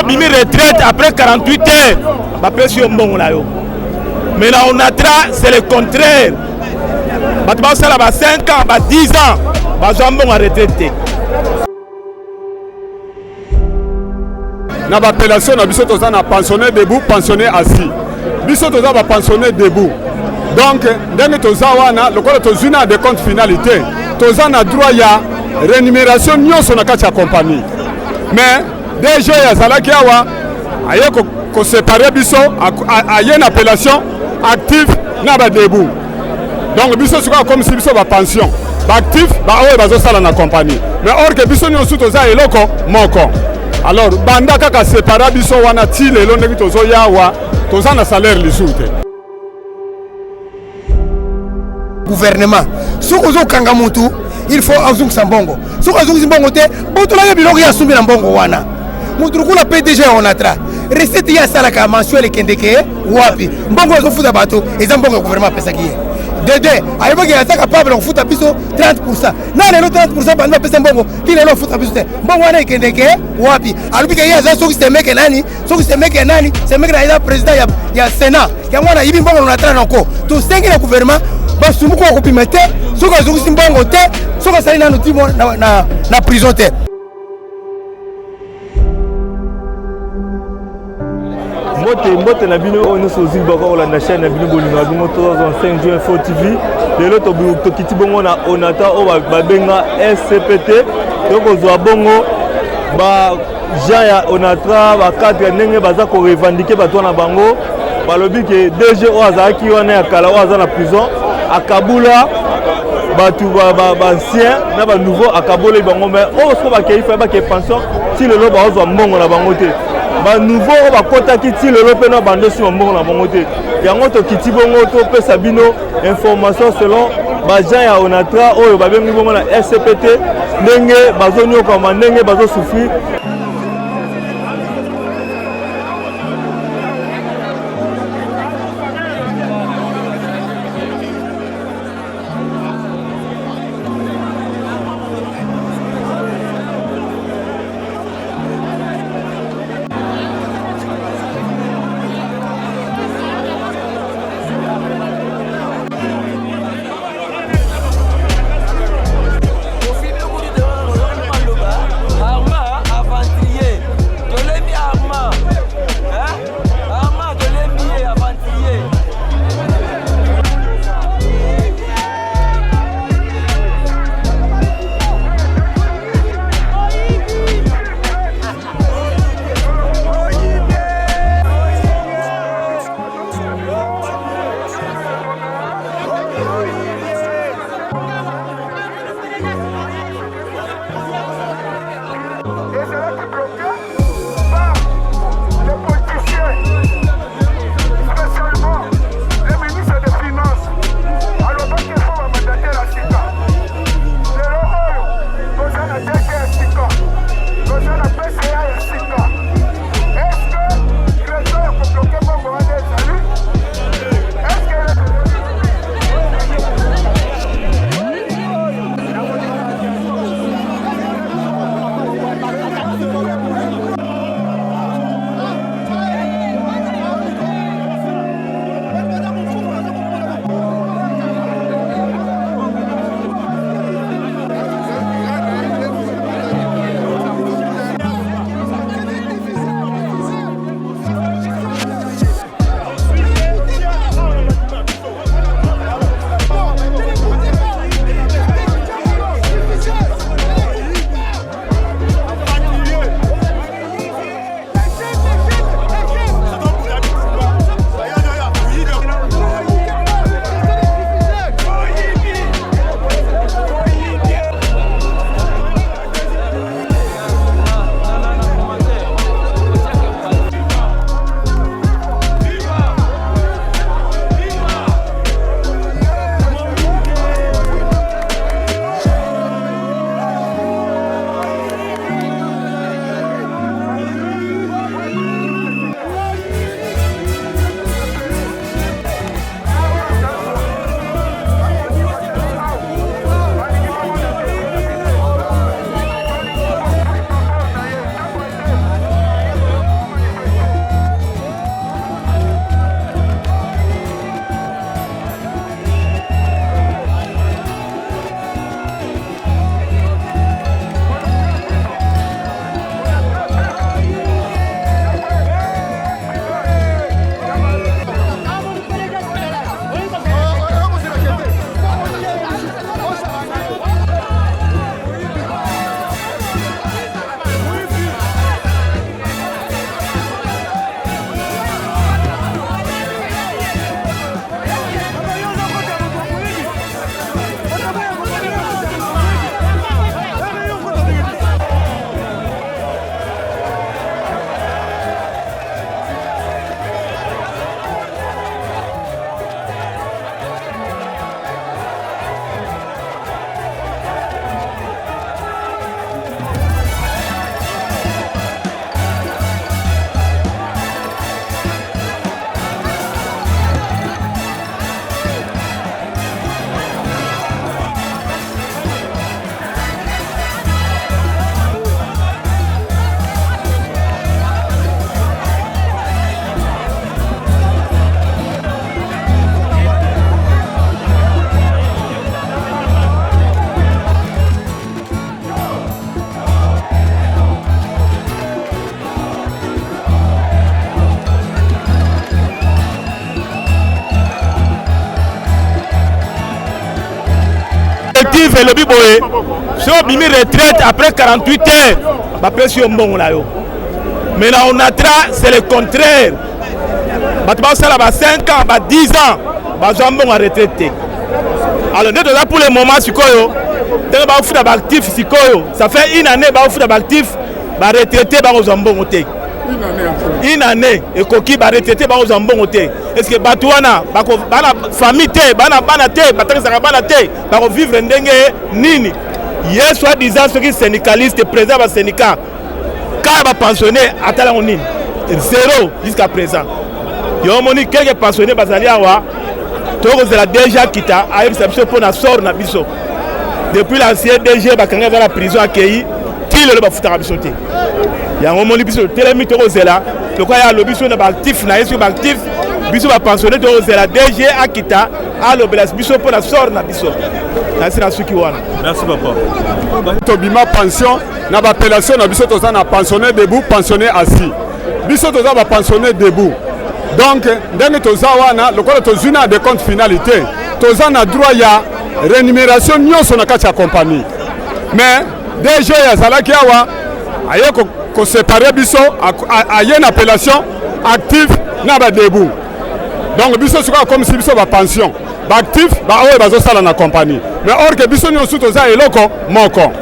babimi retraite après 48 heures. Bapesi yo mbongo na yo. Mais là on attra c'est le contraire. Batba sala ba 5 ans, ba 10 ans. Bazwa mbongo à retraite. Na appellation na biso toza na pensionnaire debout, pensionnaire assis. Biso toza ba pensionnaire debout. Donc ndenge toza wana lokola tozuna de compte finalité. Toza na droit ya rémunération nyonso na kati ya compagnie. Mais DG ya zalaki awa aye ko séparer biso aye une appellation actif na ba debout. Donc biso soka comme si biso ba pension. Ba actif ba oyo bazo sala na compagnie. Mais or que biso nyonso toza eloko moko. Alors banda kaka séparer biso wana ti lelo ndenge tozo yawa toza na salaire lisute. Gouvernement soko zo kanga mutu il faut azung sambongo soko azung simbongo te boto la biloko ya sumbi na mbongo wana mutu kula PDG on atra recette ya sala ka mensuel kendeke wapi mbongo zo futa bato eza mbongo gouvernement pesa ki dede ayeba ki ata capable de futa biso 30% na lelo 30% banda pesa mbongo ki lelo futa biso te mbongo wana kendeke wapi alubika ya za soko sistemeke nani soko sistemeke nani semeke na ida president ya Sénat ya mwana yibi mbongo on atra nako to sengi na gouvernement basumuko kopimete soka zokisi mbongo te soka sali na notimo na prison te. Mbote na bino ono sozi bako la chaîne na bino bolinga bino 5 juin 4 TV lelo to kiti bongo na onata o ba benga SCPT donc zo bongo ba ja onatra ba cadre ndenge baza ko revendiquer bato na bango balobi ke DG o azaki wana ya kala o aza na prison akabula batu ba ancien na ba nouveau akabole bango mais o so ba kei fa ba ke pension ti lelo ba ozwa mbongo na bango te ba nouveau ba kota ki ti lelo pe na bando si mbongo na bango te yango to kiti bongo to pesa bino information selon ba gens ya onatra oyo ba bengi bongo na SCPT ndenge bazonyoka ndenge bazo souffrir. directive et le biboé. Si on bimi retraite après 48 heures, bah pèse un bon là yo. Maintenant on attra, c'est le contraire. Bah tu vas ça là 5 ans, bah 10 ans, bah j'ai un bon à retraiter. Alors nous là pour le moment si quoi yo, t'es bah foutre actif si quoi yo. Ça fait une année bah foutre actif, bah retraité bah aux bon côté. Une année et coquille va retraiter aux bon côté. Est-ce que Batouana, la famille, va vivre nini? Hier, soi-disant, ceux qui sont syndicalistes, président du syndicat, quand il va pensionner, attends, on est zéro jusqu'à présent. Il y a quelques pensionnés, il a déjà quitté, pour la sort na biso. Depuis l'ancien DG, il va la prison accueillie, il va foutre la biso. Il y a un moment où il y a un lobby actif, biso va pensionner de la DG Akita à l'obélas biso pour la sort na biso. Merci papa. Tobima pension na appellation na biso toza na pensionnaire debout, pensionnaire assis. Biso toza ba pensionnaire debout. Donc ndenge toza wana lokola tozuna de compte finalité. Toza na droit ya rémunération nyonso na kati ya compagnie. Mais DG ya zalaki awa aye ko séparer biso aye na appellation actif na ba debout. Donc biso c'est comme si biso ba pension ba actif ba oyo bazo sala na compagnie mais or que biso nyonso toza eloko moko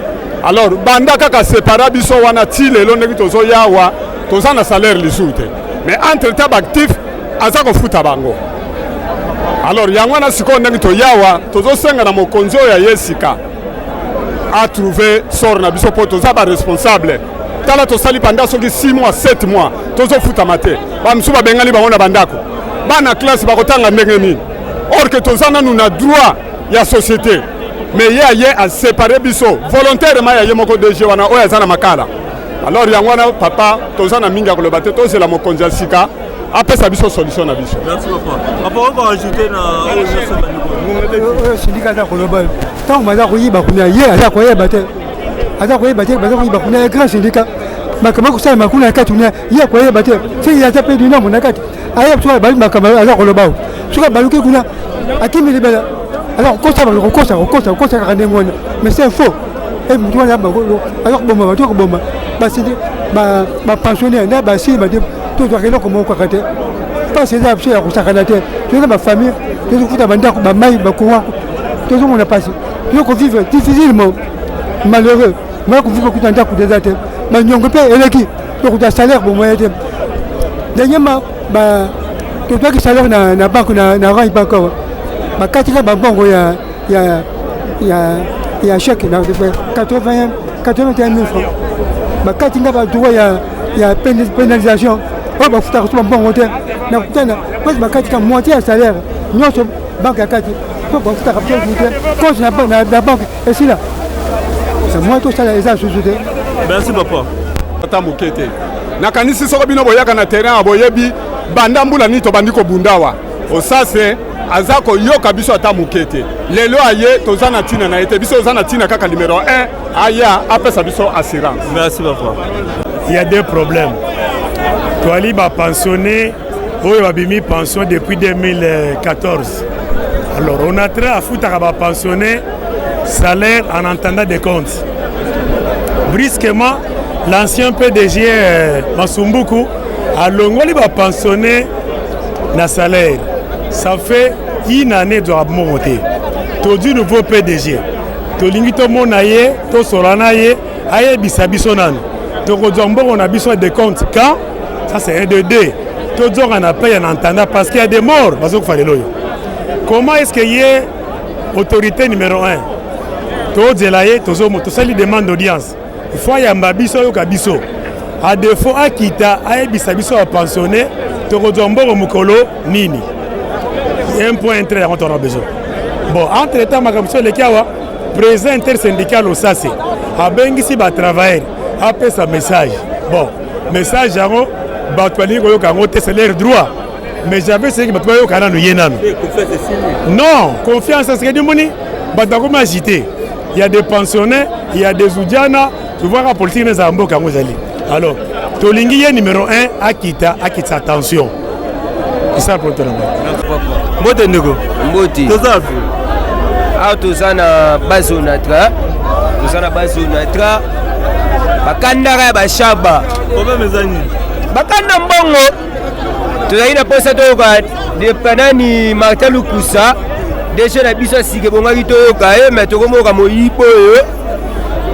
alors banda kaka séparer biso wana ti lelo ndeki tozo yawa toza na salaire lisute mais entre temps ba actif aza ko futa bango alors yango na siko ndeki to yawa tozo senga na mokonzo ya yesika a trouver sort na biso po toza ba responsable tala to sali pendant soki 6 mois 7 mois tozo futa mate ba msuba bengali bango na bandako bana classe bakotanga ndenge nini or que tozana nous na droit ya société mais ye a séparé biso volontairement ya ye moko DG wana oya zana makala alors yango wana papa tozana minga koloba te tozela mokonzi ya sika apesa biso solution na biso. Merci papa. Papa on va ajouter na syndicat za koloba tant maza koyiba kuna ye aza koyeba te baza koyiba kuna grand syndicat makama kusala makuna kati kuna ye koyeba te c'est ya tapé du nom na kati aye tu bali makama aza koloba suka baluki kuna akimi libela alors kosa kanengona mais c'est faux et mtu wana bakolo alors bomba basi ba pensionnaire na basi ba tout doit rien comme quoi kate pas c'est ça ya kusakana te tu na ba famille tu kufuta bandako ba mai ba kuwa tu on a passé tu ko vivre difficilement malheureux moi ko vivre kutanda ku déjà te ma nyongo pe eleki to kuta salaire bon moyen te dernièrement ba tu dois que salaire na banque na rang pas encore ba katika ba bongo ya chèque na 81 000 francs ba katika ba droit ya pénalisation ba futa ko bongo te na kutana parce ba katika moitié salaire nyoso banque ya kati ko ba futa kapito ko na banque et c'est là c'est moi tout ça les société. Merci papa. Tata mukete nakanisi soko bino boyaka na terrain aboyebi banda mbula ni to bandiko bundawa osase azako yoka biso ata mukete lelo aye tozana tina na ete biso ozana tina kaka numéro 1 aya apesa biso assurance. Merci papa. Il y a deux problèmes. Toali ba pensionné oyo babimi pension depuis 2014. Alors on a très à foutre à pensionner salaire en entendant des comptes. Brusquement l'ancien PDG Masumbuku a longoli va pensionner na salaire. Ça fait une année de monter. Tout du nouveau PDG. To lingito monaye, to solanaye, aye bisabisonan. To kozombo on a besoin de comptes quand ça c'est un de deux. To dire on a payé en entendant parce qu'il y a des morts parce qu'il fallait loyo. Comment est-ce qu'il y a autorité numéro 1? To delaye to sali demande d'audience. Il faut y amba biso yo kabiso. À défaut akita aye bisabiso a pensionner to kozombo mukolo nini. Il y a un point intérêt quand on a besoin. Bon, entre-temps, ma commission de Kiawa, président intersyndical au SACE, a bengisi ba travailler, a fait sa message. Bon, message genre, batwali ko yokango c'est leur droit. Mais j'avais ce que batwali yokana no yenano. Non, confiance c'est que du moni, batako ma agité. Il y a des pensionnaires, il y a des oudiana, tu vois la politique des ambo kango zali. Alors, tolingi numéro 1 akita attention. C'est ça pour toi. Mbote ndeko. Mboti. Tozafi. awa toza na base onatra bakandaka ya bashaba bakanda mbongo tozali na posa toyoka depanani Martin Lukusa deja na biso asike bongaki toyoka ye me tokomoyoka moyibo oyo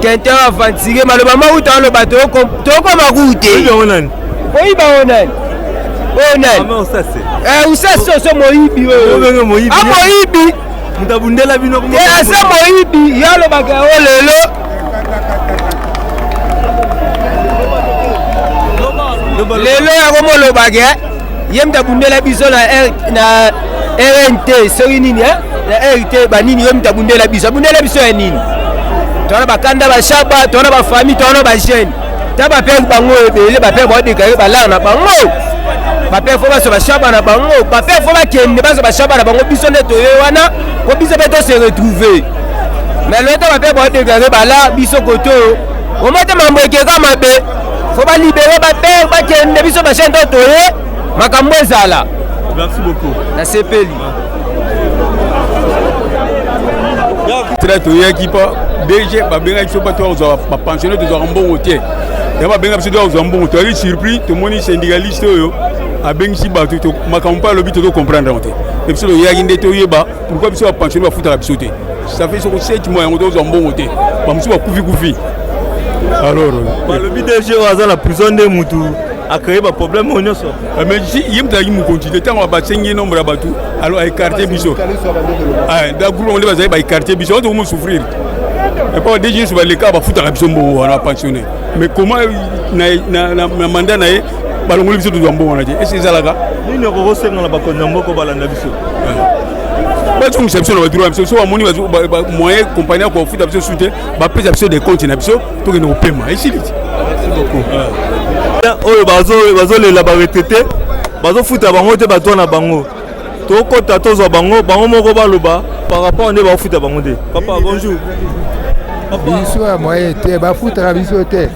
Quentin avantire maloba mauta aloba tokoma kute oyiba onani usasi oso moyibi oyo moyibi asa moyibi yalobaka o lelo yakomolobake ye mutabundela biso na RNT soki nini na RT banini ye mutabundela biso abundela biso ya nini tona bakanda bashaba tona bafamille tona bajene ta bapere bango ebele bapere baodekare balare na bango bapere fo baso bashaba na bango bapere fo bakende baso bashaba na bango biso nde toye wana po biso mpe tose retrouve mais loto bapere baodekare balare biso koto omate mambo ekeka mabe fo balibere bapere bakende biso bashene to toye makambo ezala. Merci beaucoup. Na sepeli tira toyaki mpa DG babengaki biso mpa tozwa bapensionnaire tozwaka mbongo te ya babenga biso tozwa mbongo toyaki surpris tomoni syndicaliste oyo abengisi bato makambo mpe alobi tozocomprendre te e biso toyaki nde toyeba pourquoi biso bapensionnaire bafutaka biso te ça fait soko 7 mois yango tozwa mbongo te bamosusu bakufi alors balobi DG oyo aza na prison nde mutu akréé ba problème au nyonso mais si yim ta yim continuer tant ba sengi nombre ya bato alors écarter biso da groupe on va ba écarter biso on doit souffrir et pas DG sur les cas ba futa biso mbo on a pensionné mais comment na mandat na ye balongoli biso to mbo on a dit et c'est ça là nini ko senga na ba konambo ko balanda biso ba tu conception na droit biso so amoni ba moyen compagnie ko futa biso soutien ba pesa biso des comptes na biso to que no paiement et si beaucoup oyo bazolela baretraité bazofuta bango te bato na bango tokota tozwa bango moko baloba par rapport nde bafuta bango te. Papa bonjour. Biso ya moyen te bafutaka biso te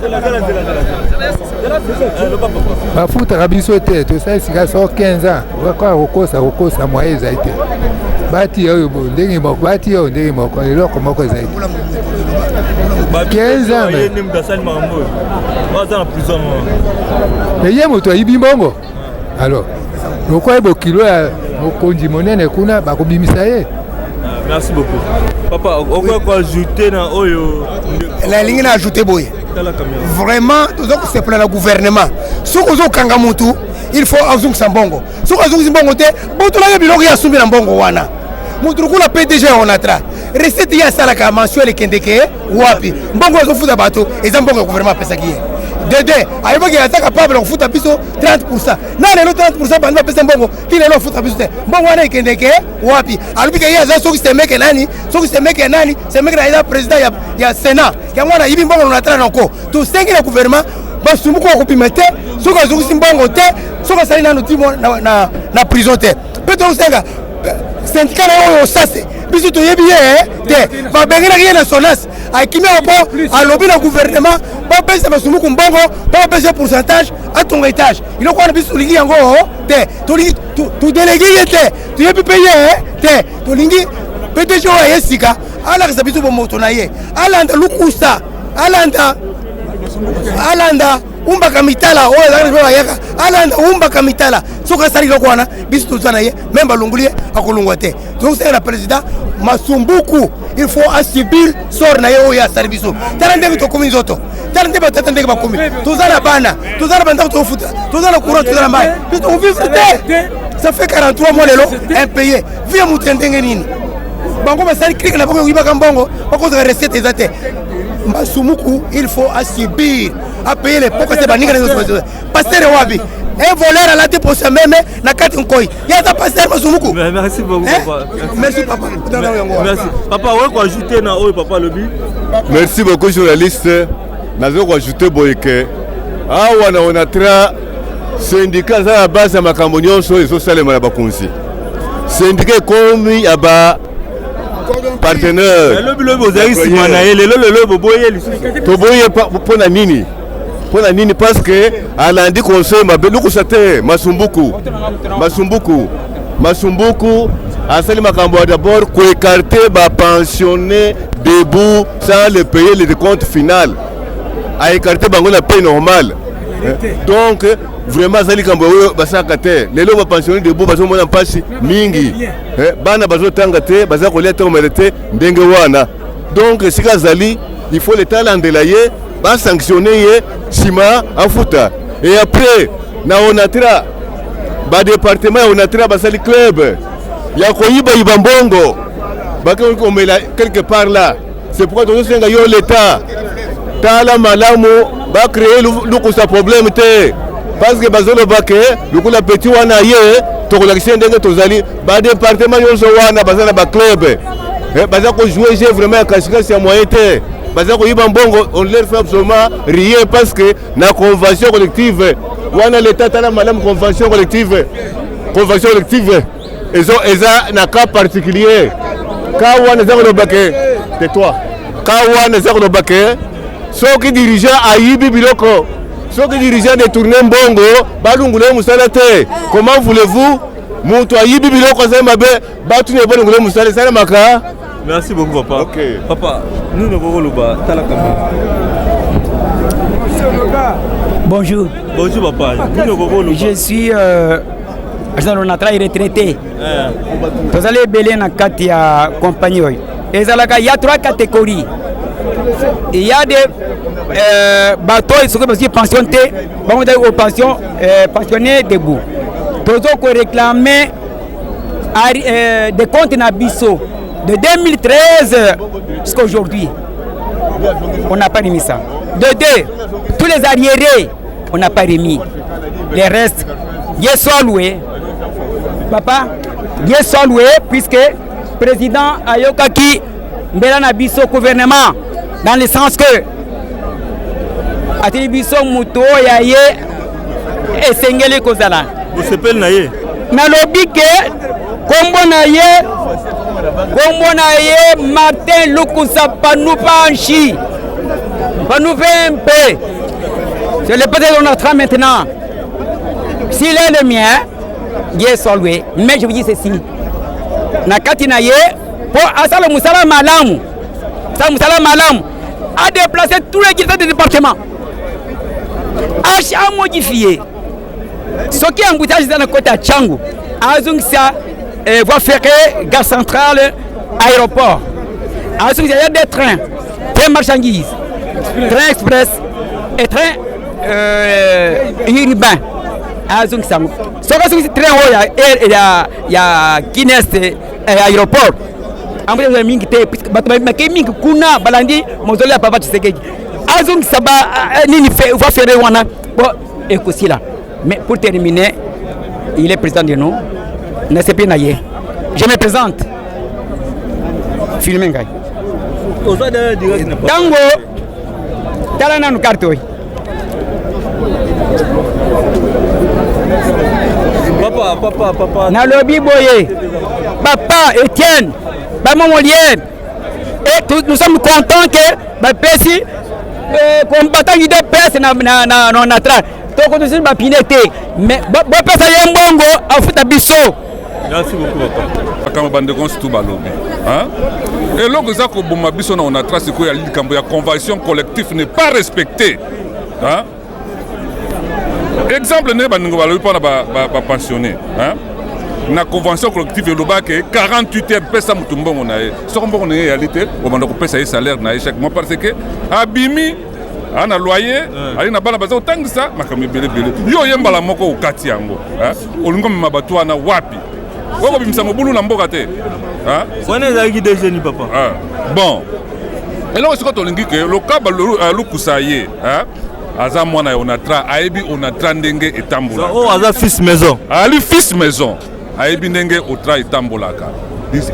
bafutaka biso te tosali sika so 15 ans okoka kokosa moyen ezali te bati oyo ndenge moko eloko moko ezali te 15 ans ye moto ayibi mbongo alors lokola bokilo ya mokonzi monene kuna bakobimisa ye. Merci beaucoup. Papa, on va ajouter na oyo. La ligne na ajouter boy. Vraiment, tout ça c'est pour le gouvernement. Si vous avez kanga mutu, il faut azung sambongo. Si vous azung sambongo te, boto la biloko ya sumbi na mbongo wana. Mutu kula PDG onatra. Recette ya sala ka mensuel kendeke wapi. Mbongo zo futa bato, et mbongo gouvernement pesa kiye. Dede, ayiba ki ata capable de futa biso 30%. Na lelo 30% banda pesa mbongo, ki lelo futa biso te. Mbongo wana ikendeke wapi? Alubika ya za soki semeke nani? Soki semeke nani? Semeke na ila president ya Sénat. Ya mwana yibi mbongo na tra nako. To sengi na gouvernement basumuko ko pimete, soki azuki mbongo te, soki sali na notimo na prison te. Peto senga syndicat na yo sase. Biso to yebi te. Ba bengina ki na sonas. Akimia po alobi na gouvernement ba pesa basumuku mbongo ba pesa pourcentage à ton étage il ko na biso lingi yango te to lingi to délégué te to yebi payer te to lingi PDG wa yesika ala ka biso bo moto na ye alanda lukusa alanda umba kamitala o la yaka alanda umba kamitala soka sali ko wana biso to zana ye memba lungulie akolungwa te donc c'est le président Masumbuku il faut asibir sort na yo ya service tarande to komi zoto tarande ba tatande ba komi to zana bana to futa to zana courant to zana mai biso on vivre ça fait 43 mois lelo impayé via mutendenge nini bango ba sali clique na bango yiba kambongo bako za recette ezate Masumuku il faut asibir à payer les poches de baninga les pasteur wabi un voleur à la dépose même na kati nkoi ya ta pasteur Masumuku. Merci beaucoup papa. Merci papa. Merci papa on va ajouter na oyo papa lobi. Merci beaucoup journaliste. Nazo ko ajouter boyeke awa na onatra syndicat za la base ya makambo nyonso ezo salema na bakonzi syndicat komi aba partenaire le bozali sima na ye le boye lisusu to boye pona nini parce que alandi conseil mabe lukusate Masumbuku Masumbuku asali makambo d'abord écarter ba pensionné debout sans le payer le décompte final. A écarter bango la paye normale. Donc vraiment azali kambo basaka te. Lelo ba pensionné debout bazo mona mpasi mingi. Bana bazo tanga te, baza kolia te omelete ndenge wana. Donc sika zali, il faut l'état l'endelayer, ba sanctionner ye sima afuta. Et après na onatra ba département ya onatra basali club ya koyiba ibambongo bakomela quelque part là. C'est pourquoi nous senga yo l'état tala malamu ba créer lukusa problème te parce que bazolo bake lukula petit wana ye to kolakisi ndenge tozali ba département yonso wana bazana ba club baza ko jouer jeu vraiment kashikasi ya moyen te baza ko yiba mbongo on leur fait absolument rien parce que na convention collective wana l'état tala malamu convention collective eza na cas particulier ka wana za ko bake tais-toi ka wana za ko bake soki dirigeant ayibi biloko soki dirigeant détourné mbongo balungule musala te comment voulez-vous mutu ayibi biloko za mabe batu ne balungule musala sala maka. Merci beaucoup papa. Okay. Papa, nous ne pouvons pas tala kama. Bonjour. Bonjour papa. Je suis agent onatra retraité. Vous allez belé na kati ya compagnie. Il y a 3 catégories. Il y a des bateaux qui sont pensionnés, pensionnés debout. Tous qui réclament des comptes Nabiso de 2013 jusqu'à aujourd'hui. On n'a pas remis ça. De 2, tous les arriérés, on n'a pas remis. Les restes, ils sont loués. Papa, ils sont loués puisque le président Ayokaki Mbela Nabiso gouvernement. Dans le sens que attribution muto yaye esengeli kozala vous s'appelle naye na lobby que kombo naye Martin Lukusa Panupanchi Panupempe c'est le président de notre maintenant s'il est le mien Dieu soit loué mais je vous dis ceci na kati naye pour asala musala malamu ça musala malamu a déplacé tous les directeurs du département. A modifié. Ce qui est embouteillage dans le côté à Tchangou, a voie ferrée, gare centrale, aéroport. Il y a des trains, trains marchandises, trains express et trains urbains. Ce qui est très haut, il y a Guinness aéroport. Ambaye mingi te parce mingi kuna balandi mozole ya papa Tshisekedi azung saba nini va faire wana bon écoutez là mais pour terminer il est président de nous n'est-ce pas naye je me présente filmer ngai tango talana nu carte oi papa na lobby boye papa Etienne et nous sommes contents que Pessi combattant l'idée PS na tra donc nous sommes pinete mais pesa yembongo afuta biso. Merci beaucoup papa kama bande konsi tout balobi hein et loko za ko boma biso na on a trace ko ya likambo ya convention collective n'est pas respectée hein exemple ne baningo balobi pona ba pensionné hein na convention collective eloba ke 48 heures pesa mutu mbongo na ye soko mbongo na ye réalité obanda kopesa ye salaire na ye chaque mois parce que abimi ana loyer ali na bana baza otangisa makambo ebele yo yembala moko okati yango olingo mema bato wana wapi oko bimisa mobulu na mboka te wana ezalaki déjà ni papa bon eloko siko tolingi ke lokaba lukusa ye aza mwana ya onatra ayebi onatra ndenge etambola aza fils maison ali fils maison ayebi ndenge otra etambolaka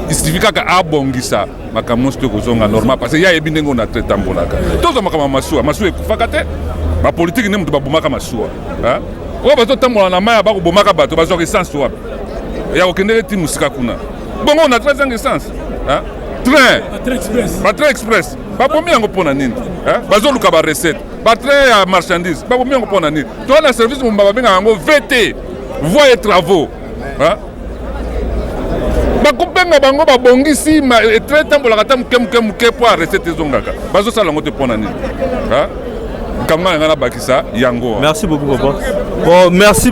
isifika abongisa makambo sto kozonga normal parce que ya yebi ndenge onatra etambolaka tozo makambo masuwa ekufaka te bapolitiki nde mutu babomaka masuwa oyo bazotambola na mai bakobomaka bato bazwaka essence wapi ya kokendele ti mosika kuna bongo onatra ezanga essence train express babomi yango mpona nini bazoluka barecette batrain ya marchandise babomi yango mpona nini toa na service momba babengaka yango VT voie et travaux bakopenga bango babongisi très tambolaka ta moke po arecette ezongaka bazosala yango te mpona nini kanga ngana bakisa yango. Merci beaucoup papa. Bon merci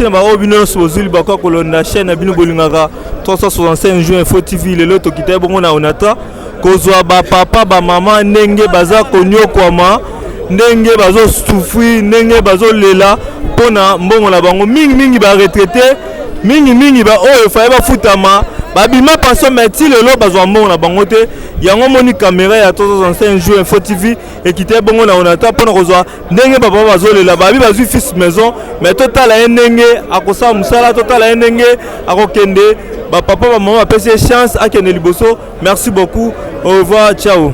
na bao bino sozuli bako kolonda chaîne bino bolingaka 365 jours Info TV lelo tokita bongo na onata kozwa ba papa ba mama ndenge baza konyokwama ndenge bazo souffrir ndenge bazo lela pona mbongo na bango mingi ba retraité mingi ba oyo faye ba futama babima pension meti lelo bazwa mbongo na bango te yango moni caméra ya 365 jours Info TV ekite bongo na onata pona kozwa ndenge papa bazolela babi bazwi fils maison mais totala ndenge akosa musala totala ndenge akokende ba papa ba maman apesi chance akende liboso. Merci beaucoup, au revoir, ciao.